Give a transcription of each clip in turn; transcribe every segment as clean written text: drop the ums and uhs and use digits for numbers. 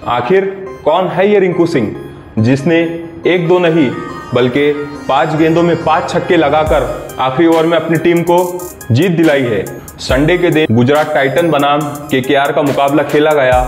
आखिर कौन है ये रिंकू सिंह, जिसने 1-2 नहीं बल्कि 5 गेंदों में 5 छक्के लगाकर आखिरी ओवर में अपनी टीम को जीत दिलाई है। संडे के दिन गुजरात टाइटन बनाम केकेआर का मुकाबला खेला गया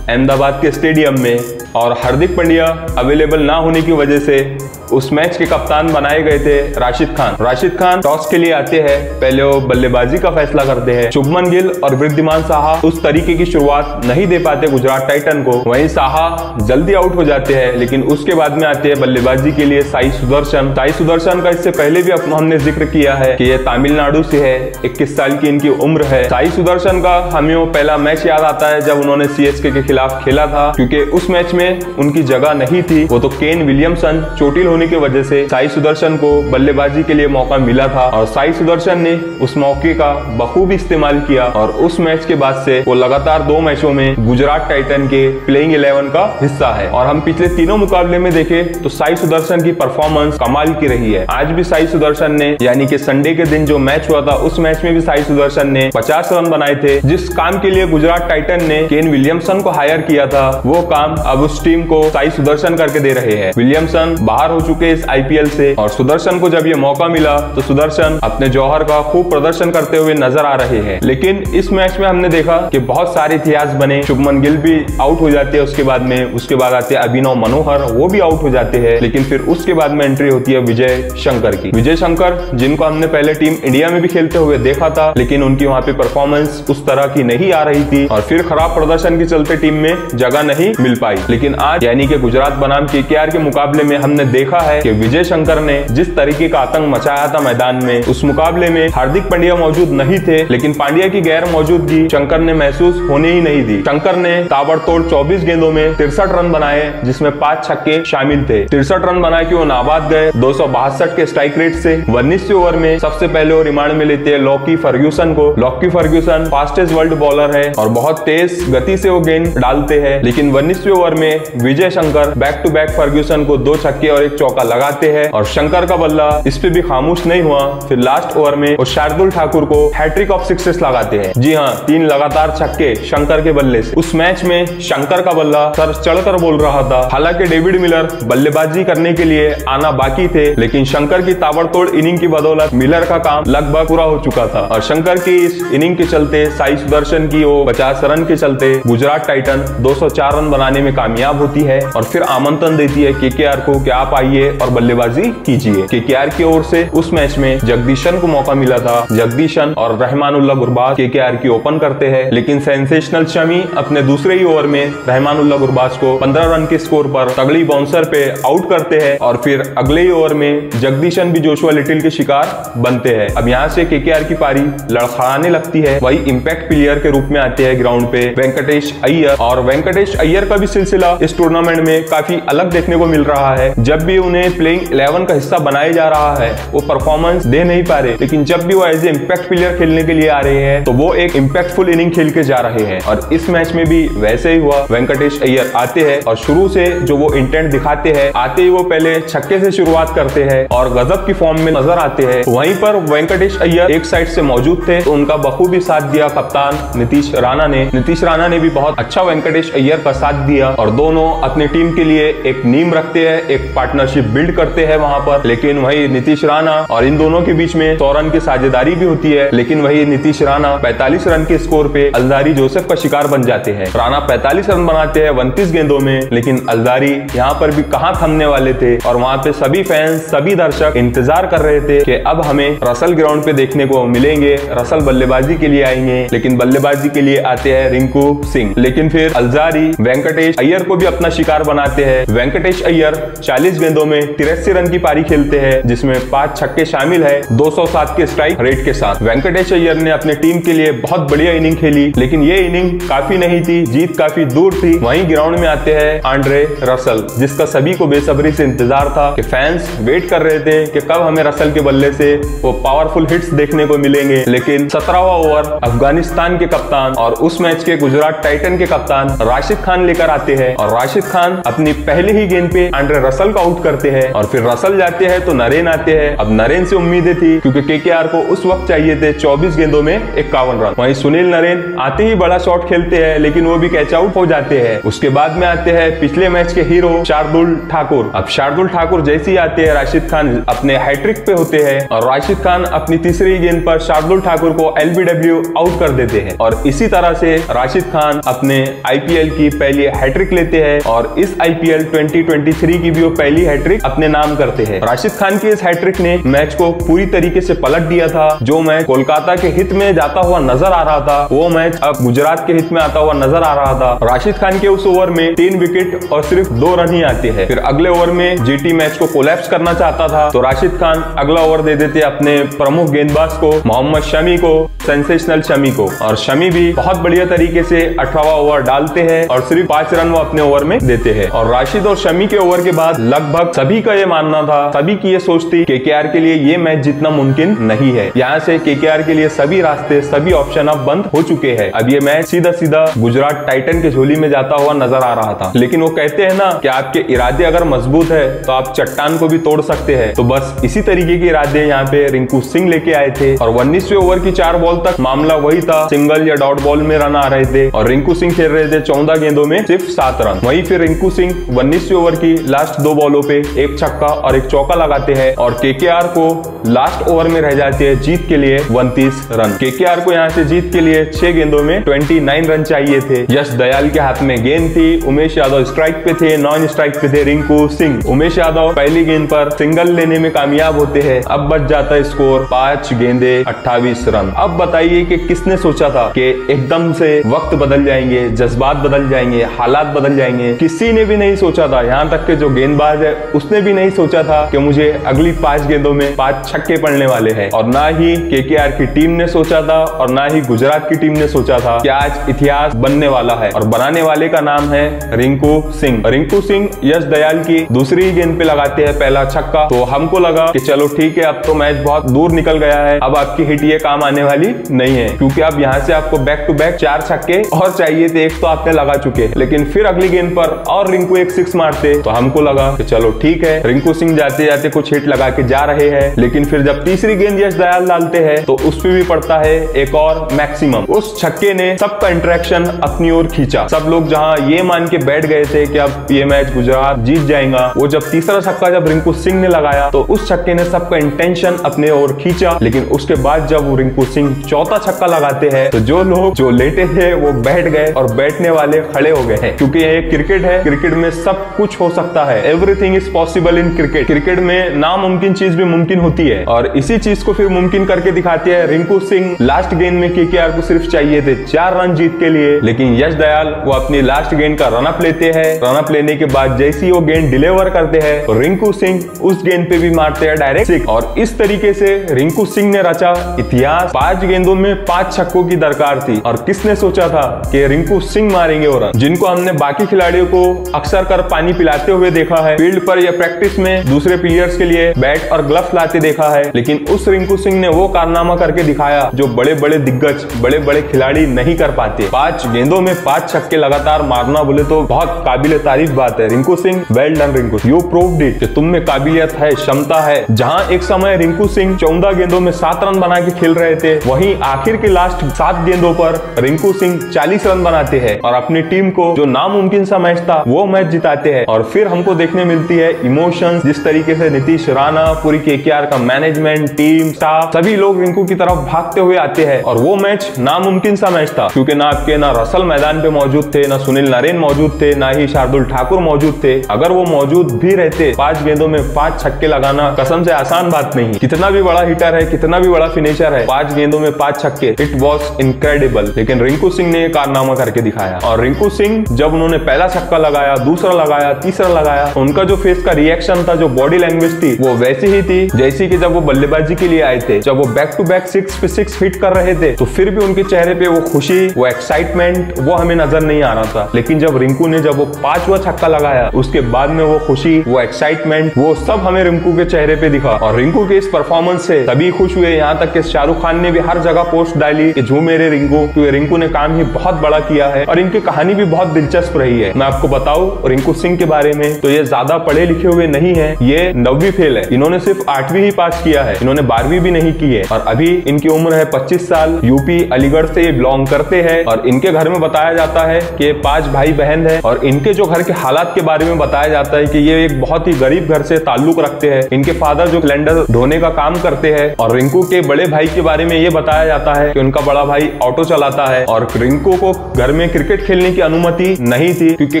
अहमदाबाद के स्टेडियम में, और हार्दिक पांड्या अवेलेबल ना होने की वजह से उस मैच के कप्तान बनाए गए थे राशिद खान। राशिद खान टॉस के लिए आते हैं, पहले वो बल्लेबाजी का फैसला करते हैं। शुभमन गिल और वृद्धिमान साहा उस तरीके की शुरुआत नहीं दे पाते गुजरात टाइटन को, वहीं साहा जल्दी आउट हो जाते हैं। लेकिन उसके बाद में आते हैं बल्लेबाजी के लिए साई सुदर्शन। साई सुदर्शन का इससे पहले भी हमने जिक्र किया है कि ये तमिलनाडु से है, 21 साल की इनकी उम्र है। साई सुदर्शन का हमें वो पहला मैच याद आता है जब उन्होंने सीएसके के खिलाफ खेला था, क्योंकि उस मैच में उनकी जगह नहीं थी। वो तो केन विलियमसन चोटिल होने की वजह से साई सुदर्शन को बल्लेबाजी के लिए मौका मिला था, और साई सुदर्शन ने उस मौके का बखूबी इस्तेमाल किया, और उस मैच के बाद से वो लगातार 2 मैचों में गुजरात टाइटन के प्लेइंग 11 का हिस्सा है। और हम पिछले तीनों मुकाबले में देखें तो साई सुदर्शन की परफॉर्मेंस कमाल की रही है। आज भी साई सुदर्शन ने, यानी कि संडे के दिन जो मैच हुआ था, उस मैच में भी साई सुदर्शन ने 50 रन बनाए थे। जिस काम के लिए गुजरात टाइटन ने केन विलियमसन को हायर किया था, वो काम अब उस टीम को साई सुदर्शन करके दे रहे हैं। विलियमसन बाहर हो चुके इस आईपीएल से, और सुदर्शन को जब ये मौका मिला तो सुदर्शन अपने जौहर का खूब प्रदर्शन करते हुए नजर आ रहे हैं। लेकिन इस मैच में हमने देखा कि बहुत सारे इतिहास बने। शुभमन गिल भी आउट हो जाते हैं उसके बाद आते हैं अभिनव मनोहर, वो भी आउट हो जाते हैं। लेकिन फिर उसके बाद में एंट्री होती है विजय शंकर की। विजय शंकर, जिनको हमने पहले टीम इंडिया में भी खेलते हुए देखा था, लेकिन उनकी वहां पे परफॉर्मेंस उस तरह की नहीं आ रही थी, और फिर खराब प्रदर्शन के चलते टीम में जगह नहीं मिल पाई। लेकिन आज यानी कि गुजरात बनाम केकेआर के मुकाबले में हमने देखा है कि विजय शंकर ने जिस तरीके का आतंक मचाया था मैदान में, उस मुकाबले में हार्दिक पांड्या मौजूद नहीं थे, लेकिन पांड्या की गैर मौजूदगी शंकर ने महसूस होने ही नहीं दी। शंकर ने ताबड़तोड़ 24 गेंदों में 63 रन बनाए, जिसमें 5 छक्के शामिल थे। 63 रन बना के वो नाबाद गए 262 के स्ट्राइक रेट से। 19वें ओवर में सबसे पहले वो रिमांड में लेते हैं लॉकी फर्ग्यूसन को। Lockie Ferguson fastest world bowler है और बहुत तेज गति से वो गेंद डालते हैं। लेकिन 19वें ओवर में Vijay Shankar back to back Ferguson को 2 छक्के और 1 चौका लगाते हैं, और शंकर का बल्ला इस पे भी खामोश नहीं हुआ। फिर लास्ट ओवर में वो शार्दुल ठाकुर को हैट्रिक ऑफ सिक्सेस लगाते हैं। जी हाँ, 3 लगातार छक्के शंकर के बल्ले से। उस मैच में शंकर का बल्ला सर चढ़कर बोल रहा था। हालांकि डेविड मिलर बल्लेबाजी करने के लिए आना बाकी थे, लेकिन शंकर की ताबड़तोड़ इनिंग की बदौलत मिलर का काम लगभग पूरा हो चुका था, और शंकर की इस इनिंग के चलते, साई सुदर्शन की वो 50 रन के चलते गुजरात टाइटन 204 रन बनाने में कामयाब होती है, और फिर आमंत्रण देती है केकेआर को कि आप आइए और बल्लेबाजी कीजिए। केकेआर की ओर से उस मैच में जगदीशन को मौका मिला था। जगदीशन और रहमानुल्लाह गुरबाज केकेआर की ओपन करते हैं, लेकिन सेंसेशनल शमी अपने दूसरे ही ओवर में रहमानुल्लाह गुरबाज को 15 रन के स्कोर पर तगड़ी बाउंसर पे आउट करते हैं, और फिर अगले ही ओवर में जगदीशन भी जोशुआ लिटिल के शिकार बनते हैं। अब यहाँ से केकेआर की पारी लड़खड़ाने लगती है। वही इंपैक्ट प्लेयर के रूप में आते हैं ग्राउंड पे वेंकटेश अय्यर, और वेंकटेश अय्यर का भी सिलसिला इस टूर्नामेंट में काफी अलग देखने को मिल रहा है। जब भी उन्हें प्लेइंग 11 का हिस्सा बनाया जा रहा है, वो परफॉर्मेंस दे नहीं पा रहे, लेकिन जब भी वो एज ए इंपैक्ट प्लेयर खेलने के लिए आ रहे हैं तो वो एक इंपैक्टफुल इनिंग खेल के जा रहे हैं, और इस मैच में भी वैसे ही हुआ। वेंकटेश अय्यर आते हैं और शुरू से जो वो इंटेंट दिखाते हैं, आते ही वो पहले छक्के से शुरुआत करते हैं और गजब की फॉर्म में नजर आते हैं। वहीं पर वेंकटेश अय्यर एक साइड से मौजूद थे, तो उनका बखूबी साथ दिया कप्तान नीतीश राणा ने। नीतीश राणा ने भी बहुत अच्छा वेंकटेश अय्यर का साथ दिया, और दोनों अपनी टीम के लिए एक नींव रखते हैं, एक पार्टनरशिप बिल्ड करते हैं वहां पर। लेकिन वही नीतीश राणा और इन दोनों के बीच में 100 रन की साझेदारी भी होती है, लेकिन वही नीतीश राणा 45 रन के स्कोर पे अलजारी जोसेफ का शिकार बन जाते हैं। राणा 45 रन बनाते हैं 29 गेंदों में, लेकिन अलजारी यहाँ पर भी कहां थमने वाले थे, और वहां पे सभी फैंस, सभी दर्शक इंतजार कर रहे थे कि अब हमें रसल ग्राउंड पे देखने को मिलेंगे, रसल बल्लेबाजी के लिए आएंगे। लेकिन बल्लेबाजी के लिए आते हैं रिंकू सिंह, लेकिन फिर अलजारी वेंकटेश अय्यर को भी अपना शिकार बनाते हैं। वेंकटेश अय्यर 40 गेंदों में 83 रन की पारी खेलते हैं, जिसमें 5 छक्के शामिल है 207 के स्ट्राइक रेट के साथ। वेंकटेश अय्यर ने अपने टीम के लिए बहुत बढ़िया इनिंग खेली, लेकिन ये इनिंग काफी नहीं थी, जीत काफी दूर थी। वहीं ग्राउंड में आते हैं आंड्रे रसल, जिसका सभी को बेसब्री से इंतजार था कि फैंस वेट कर रहे थे कि कब हमें रसल के बल्ले से वो पावरफुल हिट्स देखने को मिलेंगे। लेकिन 17वां ओवर अफगानिस्तान के कप्तान और उस मैच के गुजरात टाइटन के कप्तान राशिद खान लेकर आते हैं, और राशिद खान अपनी पहली ही गेंद पे आंड्रे रसल को आउट करते हैं और फिर रसल जाते हैं तो नरेन आते हैं। अब नरेन से उम्मीदें थी क्योंकि केकेआर को उस वक्त चाहिए थे 24 गेंदों में 51 रन। वहीं सुनील नरेन आते ही बड़ा शॉट खेलते हैं लेकिन वो भी कैच आउट हो जाते हैं। उसके बाद में आते हैं पिछले मैच के हीरो शार्दुल ठाकुर। अब शार्दुल ठाकुर जैसे ही आते हैं राशिद खान अपने हैट्रिक पे होते हैं और राशिद खान अपनी तीसरी गेंद पर शार्दुल ठाकुर को LBW आउट कर देते हैं और इसी तरह से राशिद खान अपने IPL की पहली हैट्रिक लेते हैं और इस IPL 2023 की भी वो पहली हैट्रिक अपने नाम करते हैं। राशिद खान की इस हैट्रिक ने मैच को पूरी तरीके से पलट दिया था। जो मैच कोलकाता के हित में जाता हुआ नजर आ रहा था वो मैच अब गुजरात के हित में आता हुआ नजर आ रहा था। राशिद खान के उस ओवर में 3 विकेट और सिर्फ 2 रन ही आते हैं। फिर अगले ओवर में GT मैच को कोलैप्स करना चाहता था तो राशिद खान अगला ओवर दे देते अपने प्रमुख गेंदबाज को, मोहम्मद शमी को, सेंसेशनल शमी को, और शमी भी बहुत बढ़िया तरीके से 18वां ओवर डालते हैं और सिर्फ 5 रन वो अपने ओवर में देते हैं। और राशिद और शमी के ओवर के बाद लगभग सभी का ये मानना था, सभी की ये सोच थी केकेआर के लिए ये मैच जीतना मुमकिन नहीं है। यहाँ से केकेआर के लिए सभी रास्ते, सभी ऑप्शन अब बंद हो चुके हैं। अब ये मैच सीधा सीधा गुजरात टाइटन के झोली में जाता हुआ नजर आ रहा था। लेकिन वो कहते हैं ना कि आपके इरादे अगर मजबूत है तो आप चट्टान को भी तोड़ सकते हैं। तो बस इसी तरीके के इरादे यहाँ पे रिंकू सिंह लेके आए थे और 19वें ओवर की 4 बॉल तक मामला वही था, सिंगल या डॉट बॉल में रन आ रहे थे और रिंकू सिंह खेल रहे थे 14 गेंदों में सिर्फ 7 रन। वहीं फिर रिंकू सिंह 19वें ओवर की लास्ट 2 बॉलों पे 1 छक्का और 1 चौका लगाते हैं और केकेआर को लास्ट ओवर में रह जाते हैं जीत के लिए 29 रन। केकेआर को यहाँ से जीत के लिए 6 गेंदों में 29 रन चाहिए थे। यश दयाल के हाथ में गेंद थी, उमेश यादव स्ट्राइक पे थे, नॉन स्ट्राइक पे थे रिंकू सिंह। उमेश यादव पहली गेंद पर सिंगल लेने में कामयाब होते हैं। अब बच जाता है स्कोर 5 गेंदे 28 रन। अब बताइए कि किसने सोचा था कि एकदम से वक्त बदल जाएंगे, जज्बात बदल जाएंगे, हालात बदल जाएंगे। किसी ने भी नहीं सोचा था, यहाँ तक के जो गेंदबाज है उसने भी नहीं सोचा था कि मुझे अगली 5 गेंदों में 5 छक्के पड़ने वाले हैं। और ना ही केकेआर की टीम ने सोचा था और ना ही गुजरात की टीम ने सोचा था कि आज इतिहास बनने वाला है और बनाने वाले का नाम है रिंकू सिंह। रिंकू सिंह यश दयाल की दूसरी गेंद पे लगाते हैं पहला छक्का। तो हमको लगा कि चलो ठीक है, अब तो मैच बहुत दूर निकल गया है, अब आपकी हिट ये काम आने वाली नहीं है क्योंकि अब यहाँ से आपको बैक टू बैक 4 छक्के और चाहिए थे, 1 तो आपने लगा चुके हैं। लेकिन फिर अगली गेंद पर और रिंकू एक 6 मारते तो हमको लगा कि चलो ठीक है, रिंकू सिंह जाते जाते कुछ हिट लगा के जा रहे हैं। लेकिन फिर जब तीसरी गेंद यश दयाल डालते हैं तो उस पर भी पड़ता है एक और मैक्सिमम। उस छक्के ने सबका इंटरेक्शन अपनी ओर खींचा। सब लोग जहां ये मान के बैठ गए थे कि अब ये मैच गुजरात जीत जाएगा, वो जब तीसरा छक्का जब रिंकू सिंह ने लगाया तो उस छक्के ने सबका इंटेंशन अपने ओर खींचा। लेकिन उसके बाद जब वो रिंकू सिंह चौथा छक्का लगाते हैं तो जो लोग जो लेटे थे वो बैठ गए और बैठने वाले खड़े हो गए हैं क्योंकि ये क्रिकेट है, क्रिकेट में सब कुछ हो सकता है। Everything is possible in cricket. Cricket में नामुमकिन चीज भी मुमकिन होती है और इसी चीज को फिर मुमकिन करके दिखाते हैं रिंकू सिंह। लास्ट गेंद में केकेआर को सिर्फ चाहिए थे 4 रन जीत के लिए, लेकिन यश दयाल वो अपनी लास्ट गेंद का रनअप लेते हैं। रनअप लेने के बाद जैसी वो गेंद डिलीवर करते हैं तो रिंकू सिंह उस गेंद पे भी मारते हैं डायरेक्ट 6 और इस तरीके से रिंकू सिंह ने रचा इतिहास। 5 गेंदों में 5 छक्कों की दरकार थी और किसने सोचा था कि रिंकू सिंह मारेंगे वो रन, जिनको हमने बाकी खिलाड़ियों को अक्सर कर पानी पिलाते हुए देखा है, फील्ड पर या प्रैक्टिस में दूसरे प्लेयर्स के लिए बैट और ग्लव्स लाते देखा है। लेकिन उस रिंकू सिंह ने वो कारनामा करके दिखाया जो बड़े बड़े दिग्गज, बड़े बड़े खिलाड़ी नहीं कर पाते। 5 गेंदों में 5 छक्के लगातार मारना बोले तो बहुत काबिले तारीफ बात है। Rinku Singh, well done Rinku, you proved it कि तुम में काबिलियत है, क्षमता है। जहां एक समय रिंकू सिंह 14 गेंदों में 7 रन बना के खेल रहे थे, वहीं आखिर के लास्ट 7 गेंदों पर रिंकू सिंह 40 रन बनाते हैं और अपनी टीम को जो नामुमकिन सा मैच था वो मैच जिताते हैं। और फिर हमको देखने मिलती है इमोशंस, जिस तरीके से नीतीश राणा, पूरी केकेआर का मैनेजमेंट, टीम, स्टाफ, सभी लोग रिंकू की तरफ भागते हुए आते हैं। और वो मैच नामुमकिन सा मैच था क्योंकि ना रसल मैदान पे मौजूद थे, ना सुनील नरेन मौजूद थे, ना ही शार्दुल ठाकुर मौजूद थे। अगर वो मौजूद भी रहते, 5 गेंदों में 5 छक्के लगाना कसम से आसान बात नहीं। कितना भी बड़ा हिटर है, कितना भी बड़ा फिनिशर है, 5 गेंदों में 5 छक्के, इट वॉज इनक्रेडिबल। लेकिन रिंकू सिंह ने कारनामा करके दिखाया। और रिंकू सिंह जब उन्होंने पहला छक्का लगाया, दूसरा लगाया, तीसरा लगाया, उनका जो फेस का रिएक्शन था, जो बॉडी लैंग्वेज थी, वो वैसी ही थी जैसी कि जब वो बल्लेबाजी के लिए आए थे। जब वो बैक टू बैक 6 पे 6 हिट कर रहे थे तो फिर भी उनके चेहरे पे वो खुशी, वो एक्साइटमेंट, वो हमें नजर नहीं आ रहा था। लेकिन जब रिंकू ने जब वो 5वां छक्का लगाया, उसके बाद में वो खुशी, वो एक्साइटमेंट, वो सब हमें रिंकू के चेहरे पे दिखा। और रिंकू के इस परफॉर्मेंस से सभी खुश हुए, यहाँ तक कि शाहरुख खान ने भी हर जगह पोस्ट डाली कि झूम मेरे रिंकू, क्योंकि रिंकू ने काम ही बहुत बड़ा किया है और इनकी कहानी भी बहुत दिलचस्प रही है। मैं आपको बताऊं रिंकू सिंह के बारे में तो ये ज्यादा पढ़े लिखे हुए नहीं है, ये 9वीं फेल है। इन्होंने सिर्फ 8वीं ही पास किया है, इन्होंने 12वीं भी नहीं की है और अभी इनकी उम्र है 25 साल। यूपी अलीगढ़ से ये बिलोंग करते हैं और इनके घर में बताया जाता है कि 5 भाई बहन है और इनके जो घर के हालात के बारे में बताया जाता है कि ये एक बहुत ही गरीब घर से ताल्लुक रखते हैं। इनके फादर जो सिलेंडर ढोने का काम करते हैं और रिंकू के बड़े भाई के बारे में ये बताया जाता है कि उनका बड़ा भाई ऑटो चलाता है और रिंकू को घर में क्रिकेट खेलने की अनुमति नहीं थी क्योंकि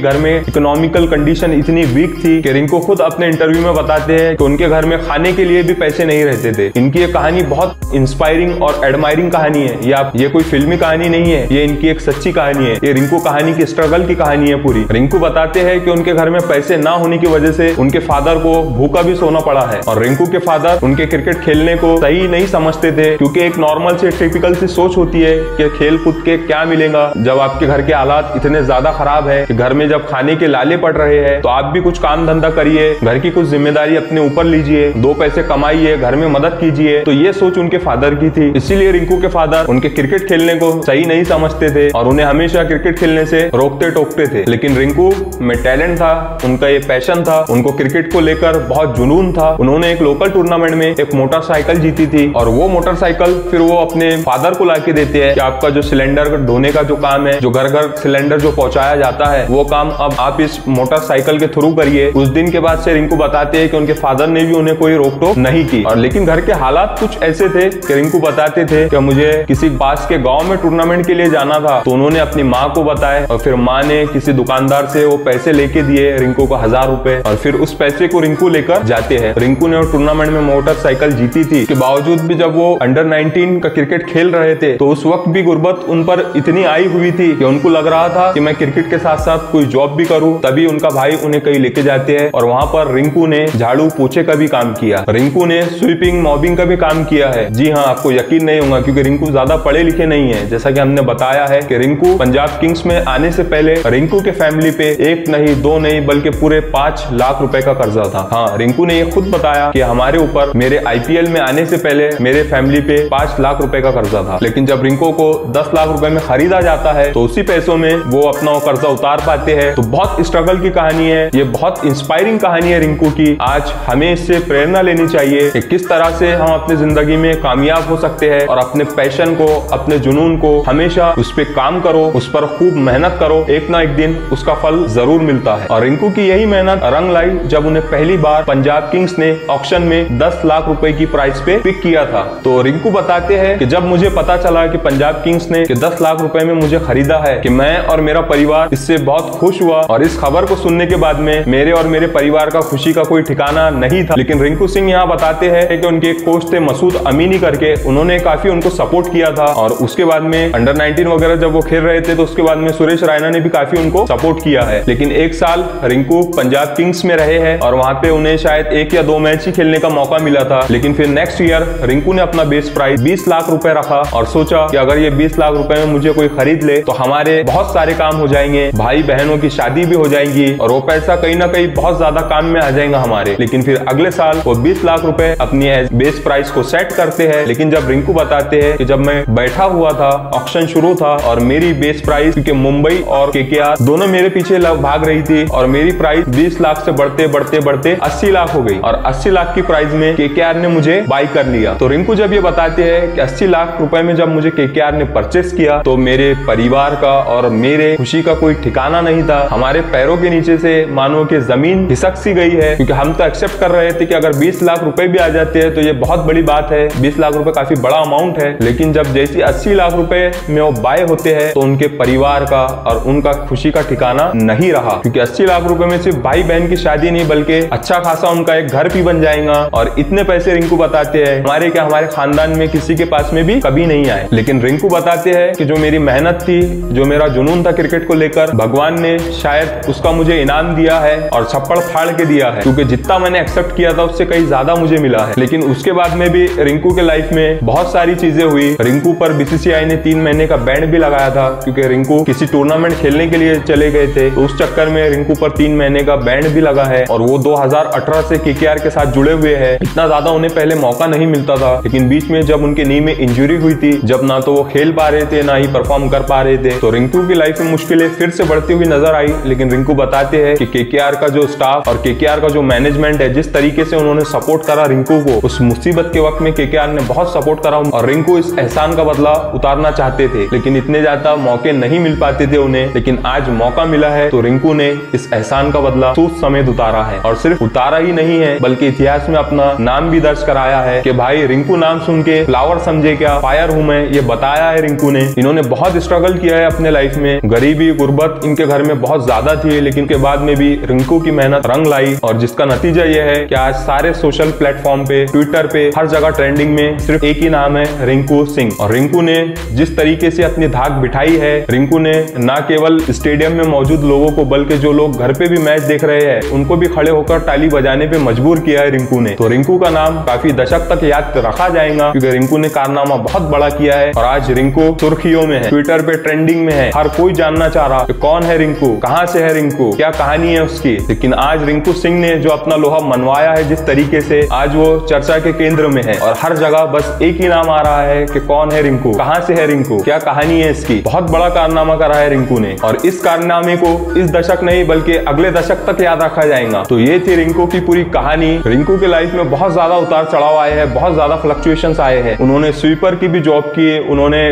घर में इकोनॉमिकल कंडीशन इतनी वीक थी कि रिंकू खुद अपने इंटरव्यू में बताते हैं कि उनके घर में खाने के लिए भी पैसे नहीं रहते थे। इनकी ये कहानी बहुत इंस्पायरिंग और एडमायरिंग कहानी है। ये कोई फिल्मी कहानी नहीं है, ये इनकी एक सच्ची कहानी है। ये रिंकू कहानी की स्ट्रगल की कहानी है पूरी। रिंकू बताते हैं कि उनके घर में पैसे ना होने की वजह से उनके फादर को भूखा भी सोना पड़ा है और रिंकू के फादर उनके क्रिकेट खेलने को सही नहीं समझते थे क्योंकि एक नॉर्मल से टिपिकल सी सोच होती है कि खेल कूद के क्या मिलेगा जब आपके घर के हालात इतने ज्यादा खराब है कि घर में जब खाने के लाले पड़ रहे हैं तो आप भी कुछ काम धंधा करिए, घर की कुछ जिम्मेदारी अपने ऊपर लीजिए, 2 पैसे कमाइए, घर में मदद कीजिए। तो ये सोच उनके फादर की थी, इसीलिए रिंकू के फादर उनके क्रिकेट खेलने को सही नहीं समझते थे और उन्हें हमेशा क्रिकेट खेलने से रोकते टोकते थे। लेकिन रिंकू में टैलेंट था, उनका ये पैशन था, उनको क्रिकेट को लेकर बहुत जुनून था। उन्होंने एक लोकल टूर्नामेंट में एक मोटरसाइकिल जीती थी और वो मोटरसाइकिल फिर वो अपने फादर को लाके देते हैं कि आपका जो सिलेंडर ढोने का जो काम है, जो घर घर सिलेंडर जो पहुंचाया जाता है, वो काम अब आप इस मोटरसाइकिल के थ्रू करिए। उस दिन के बाद से रिंकू बताते हैं कि उनके फादर ने भी उन्हें कोई रोक टोक नहीं की और लेकिन घर के हालात कुछ ऐसे थे कि रिंकू बताते थे कि मुझे किसी पास के गांव में टूर्नामेंट के लिए जाना था तो उन्होंने अपनी माँ को बताया और फिर माँ ने किसी दुकानदार से वो पैसे लेके दिए रिंकू को 1000 रुपए और फिर उस पैसे को रिंकू लेकर जाते हैं। रिंकू ने टूर्नामेंट में मोटरसाइकिल जीती थी के बावजूद भी जब वो अंडर 19 का क्रिकेट खेल रहे थे तो उस वक्त भी गुर्बत उन पर इतनी आई हुई थी कि उनको लग रहा था कि मैं क्रिकेट के साथ साथ कोई जॉब भी करूं। तभी उनका भाई उन्हें कहीं लेके जाते हैं और वहां पर रिंकू ने झाड़ू पोछे का भी काम किया, रिंकू ने स्वीपिंग मॉबिंग का भी काम किया है। जी हाँ, आपको यकीन नहीं होगा क्योंकि रिंकू ज्यादा पढ़े लिखे नहीं है। जैसा कि हमने बताया है कि रिंकू पंजाब किंग्स में आने से पहले रिंकू के फैमिली पे 1 नहीं 2 नहीं बल्कि पूरे 5 लाख रुपए का कर्जा था। हाँ, रिंकू ने ये खुद बताया कि हमारे ऊपर मेरे IPL में आने से पहले मेरे फैमिली पे 5 लाख रुपए का कर्जा था, लेकिन जब रिंकू को 10 लाख रुपए में खरीदा जाता है तो उसी पैसों में वो अपना कर्जा उतार पाते हैं। तो बहुत स्ट्रगल की कहानी है, ये बहुत इंस्पायरिंग कहानी है रिंकू की। आज हमें इससे प्रेरणा लेनी चाहिए कि किस तरह से हम अपनी जिंदगी में कामयाब हो सकते हैं और अपने पैशन को, अपने जुनून को हमेशा उस पर काम करो, उस पर खूब मेहनत करो, एक ना एक दिन उसका फल जरूर मिलता है। और रिंकू की यही मेहनत रंग लाई जब उन्हें पहली बार पंजाब किंग्स ने ऑक्शन में 10 लाख रुपए की प्राइस पे पिक किया था। तो रिंकू बताते हैं कि जब मुझे पता चला कि पंजाब किंग्स ने 10 लाख रुपए में मुझे खरीदा है कि मैं और मेरा परिवार इससे बहुत खुश हुआ और इस खबर को सुनने के बाद में मेरे और मेरे परिवार का खुशी का कोई ठिकाना नहीं था। लेकिन रिंकू सिंह यहाँ बताते हैं कि उनके कोच थे मसूद अमीनी करके, उन्होंने काफी उनको सपोर्ट किया था और उसके बाद में अंडर 19 वगैरह जब वो खेल रहे थे तो उसके बाद में सुरेश रैना ने भी काफी उनको सपोर्ट किया है। लेकिन 1 साल रिंकू पंजाब किंग्स में रहे हैं और वहां पे उन्हें शायद 1 या 2 मैच ही खेलने का मौका मिला था। लेकिन फिर नेक्स्ट ईयर रिंकू ने अपना बेस प्राइस 20 लाख रुपए रखा और सोचा कि अगर ये 20 लाख रुपए में मुझे कोई खरीद ले तो हमारे बहुत सारे काम हो जाएंगे, भाई बहनों की शादी भी हो जाएंगी और वो पैसा कहीं ना कहीं बहुत ज्यादा काम में आ जाएगा हमारे। लेकिन फिर अगले साल वो 20 लाख रुपए अपनी बेस प्राइस को सेट करते हैं। लेकिन जब रिंकू बताते हैं कि जब मैं बैठा हुआ था, ऑक्शन शुरू था और मेरी बेस प्राइस, क्योंकि मुंबई और KKR दोनों मेरे पीछे भाग रही थी और मेरी प्राइस 20 लाख से बढ़ते बढ़ते बढ़ते 80 लाख हो गई और 80 लाख की प्राइस में KKR ने मुझे बाई कर लिया। तो रिंकू जब ये बताते हैं कि 80 लाख रुपए में जब मुझे KKR ने परचेस किया तो मेरे परिवार का और मेरे खुशी का कोई ठिकाना नहीं था। हमारे पैरों के नीचे से मानो कि जमीन खिसक सी गई है क्योंकि हम तो एक्सेप्ट कर रहे थे कि अगर 20 लाख रुपए भी आ जाते हैं तो ये बहुत बड़ी बात है, 20 लाख रुपए काफी बड़ा अमाउंट है। लेकिन जब जैसी 80 लाख रुपए में वो बाय होते हैं तो उनके परिवार का और उनका खुशी का ठिकाना नहीं रहा क्योंकि 80 लाख रुपए में सिर्फ भाई बहन की शादी नहीं बल्कि अच्छा खासा उनका एक घर भी बन जाएगा। और इतने पैसे रिंकू बताते हैं हमारे खानदान में किसी के पास में भी कभी नहीं आए। लेकिन रिंकू बताते हैं कि जो मेरी मेहनत थी, जो मेरा जुनून था क्रिकेट को लेकर, भगवान ने शायद उसका मुझे इनाम दिया है और छप्पड़ फाड़ के दिया है क्योंकि जितना मैंने एक्सेप्ट किया था उससे कहीं ज्यादा मुझे मिला है। लेकिन उसके बाद में भी रिंकू के लाइफ में बहुत सारी चीजें हुई। रिंकू पर BCCI ने 3 महीने का बैंड भी लगाया था क्योंकि रिंकू किसी टूर्नामेंट खेलने के लिए चले गए थे, तो उस चक्कर में रिंकू पर 3 महीने का बैंड भी लगा है और वो 2018 से KKR के साथ जुड़े हुए हैं। इतना ज्यादा उन्हें पहले मौका नहीं मिलता था, लेकिन बीच में जब उनके नी में इंजरी हुई थी, जब ना तो वो खेल पा रहे थे ना ही परफॉर्म कर पा रहे थे, तो रिंकू की लाइफ में मुश्किलें फिर से बढ़ती हुई नजर आई। लेकिन रिंकू बताते हैं कि KKR का जो स्टाफ और केकेआर का जो मैनेजमेंट है, जिस तरीके से उन्होंने सपोर्ट करा रिंकू को, उस मुसीबत के वक्त में केकेआर ने बहुत सपोर्ट करा और रिंकू इस एहसान का बदला उतारना चाहते थे, लेकिन इतने ज्यादा मौके नहीं मिल पाते थे उन्हें। लेकिन आज मौका मिला है तो रिंकू ने इस एहसान का बदला सूद समेत उतारा है, और सिर्फ उतारा ही नहीं है बल्कि इतिहास में अपना नाम भी दर्ज कराया है कि भाई रिंकू नाम सुन के फ्लावर समझे क्या, फायर हूं मैं, ये बताया है रिंकू ने। इन्होंने बहुत स्ट्रगल किया है अपने लाइफ में, गरीबी गुर्बत इनके घर में बहुत ज्यादा थी, लेकिन के बाद में भी रिंकू की मेहनत रंग लाई, और जिसका नतीजा ये है कि आज सारे सोशल प्लेटफॉर्म पे, ट्विटर पे, हर जगह ट्रेंडिंग में सिर्फ एक ही नाम है, रिंकू सिंह। और रिंकू ने जिस तरीके से अपनी धाक बिठाई है, रिंकू ने न केवल स्टेडियम में मौजूद लोगों को बल्कि जो लोग घर पे भी मैच देख रहे हैं उनको भी खड़े होकर ताली बजाने पे मजबूर किया है रिंकू ने। तो रिंकू का नाम काफी दशक तक याद रखा जाएगा, क्योंकि रिंकू ने कारनामा बहुत बड़ा किया है, और आज रिंकू सुर्खियों में है, ट्विटर पे ट्रेंडिंग में है, हर कोई जानना चाह रहा है कौन है रिंकू, कहाँ से है रिंकू, क्या कहानी है उसकी। लेकिन आज रिंकू सिंह ने जो अपना लोहा मनवाया है जिस तरीके से, आज वो चर्चा के केंद्र में है, और हर जगह बस एक ही नाम आ रहा है कि कौन है रिंकू, कहाँ से है रिंकू, क्या कहानी है इसकी। बहुत बड़ा कारनामा करा है रिंकू ने, और इस कारनामे को इस दशक नहीं बल्कि अगले दशक तक याद रखा जाएगा। तो ये थी रिंकू की पूरी कहानी। रिंकू के लाइफ में बहुत ज्यादा उतार चढ़ाव आए हैं, बहुत ज्यादा फ्लक्चुएशंस आए हैं। उन्होंने स्वीपर की भी जॉब की है, उन्होंने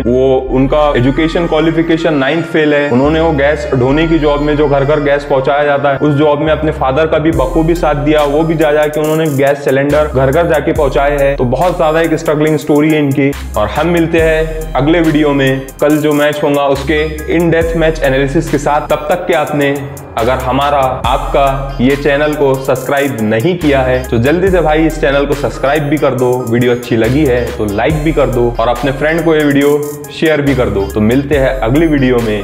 उनका एजुकेशन क्वालिफिकेशन 9th फेल है, उन्होंने वो गैस ढोने की जॉब में जो घर घर गैस पहुंचाया जाता है उस जॉब में अपने फादर का भी बखूबी साथ दिया, वो भी जा जाके उन्होंने गैस सिलेंडर घर घर जाके पहुंचाए हैं। तो बहुत ज्यादा एक स्ट्रगलिंग स्टोरी है इनकी, और हम मिलते हैं अगले वीडियो में कल जो मैच होगा उसके इन डेप्थ मैच एनालिसिस के साथ। तब तक के आपने अगर हमारा आपका ये चैनल को सब्सक्राइब नहीं किया है तो जल्दी से भाई इस चैनल को सब्सक्राइब भी कर दो, वीडियो अच्छी लगी है तो लाइक भी कर दो, और अपने फ्रेंड को ये वीडियो शेयर भी कर दो। तो मिलते हैं अगली वीडियो में।